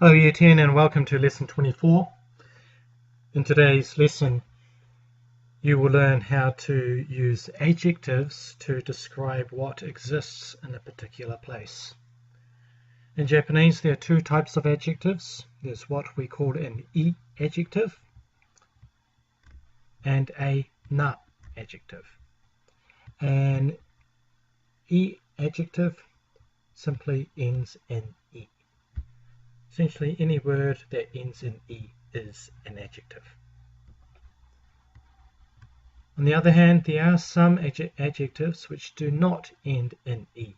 Hello Year 10 and welcome to Lesson 24. In today's lesson you will learn how to use adjectives to describe what exists in a particular place. In Japanese there are two types of adjectives. There's what we call an I adjective and a na adjective. An I adjective simply ends in I. Essentially, any word that ends in I is an adjective. On the other hand, there are some adjectives which do not end in I.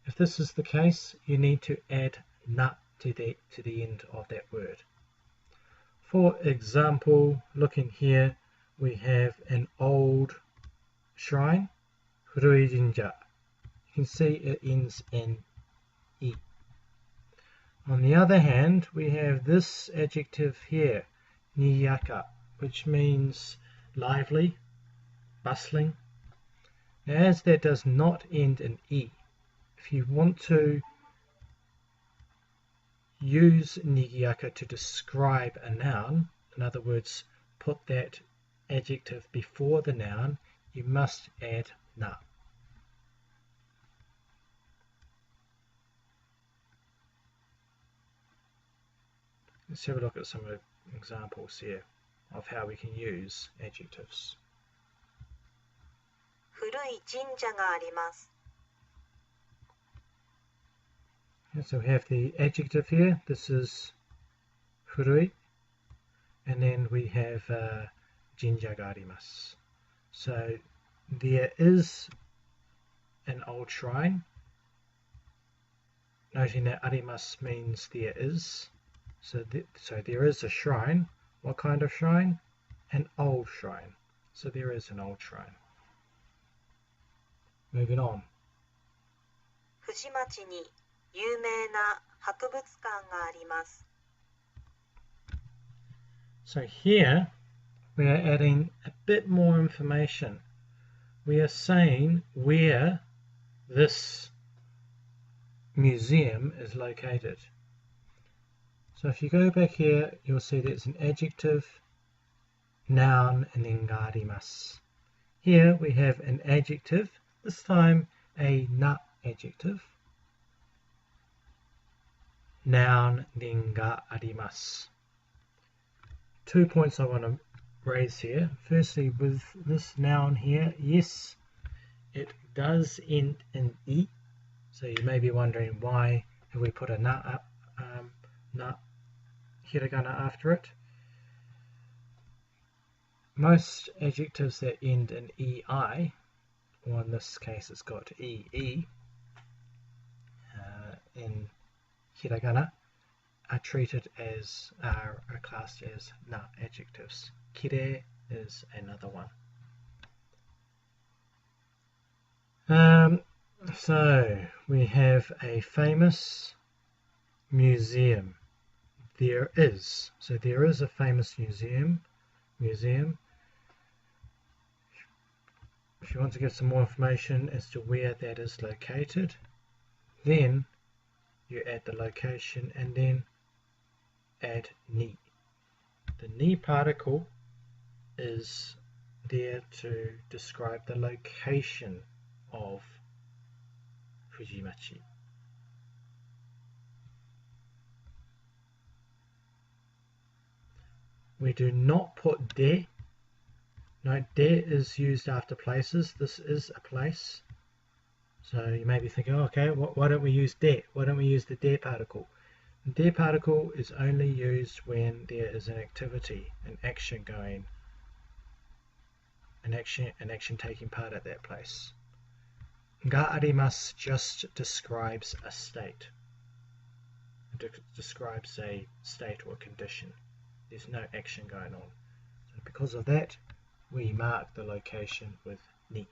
If this is the case, you need to add na to the end of that word. For example, looking here, we have an old shrine, Furui Jinja. You can see it ends in I. On the other hand, we have this adjective here, niyaka, which means lively, bustling. As that does not end in I, if you want to use niyaka to describe a noun, in other words, put that adjective before the noun, you must add na. Let's have a look at some examples here of how we can use adjectives. 古い神社があります。 So we have the adjective here. This is furui, and then we have jinja ga arimasu. So there is an old shrine. Noting that arimasu means there is. So there is a shrine. What kind of shrine? An old shrine. So there is an old shrine. Moving on. 富士町に有名な博物館があります。 So here we are adding a bit more information. We are saying where this museum is located. So if you go back here, you'll see that it's an adjective, noun, and then ga arimasu. Here we have an adjective, this time a na adjective, noun, then ga arimasu. 2 points I want to raise here. Firstly, with this noun here, yes, it does end in I. So you may be wondering why have we put a na hiragana after it. Most adjectives that end in ei, or in this case it's got ee, in hiragana, are treated as, are classed as na adjectives. Kirei is another one. So we have a famous museum. There is. So there is a famous museum. If you want to get some more information as to where that is located, then you add the location and then add ni. The ni particle is there to describe the location of Fujimachi. We do not put de. No, de is used after places. This is a place. So you may be thinking, oh, okay, why don't we use de? Why don't we use the de particle? The de particle is only used when there is an activity, an action going, an action taking part at that place. Ga arimasu just describes a state. It describes a state or condition. There's no action going on. So because of that, we mark the location with ni.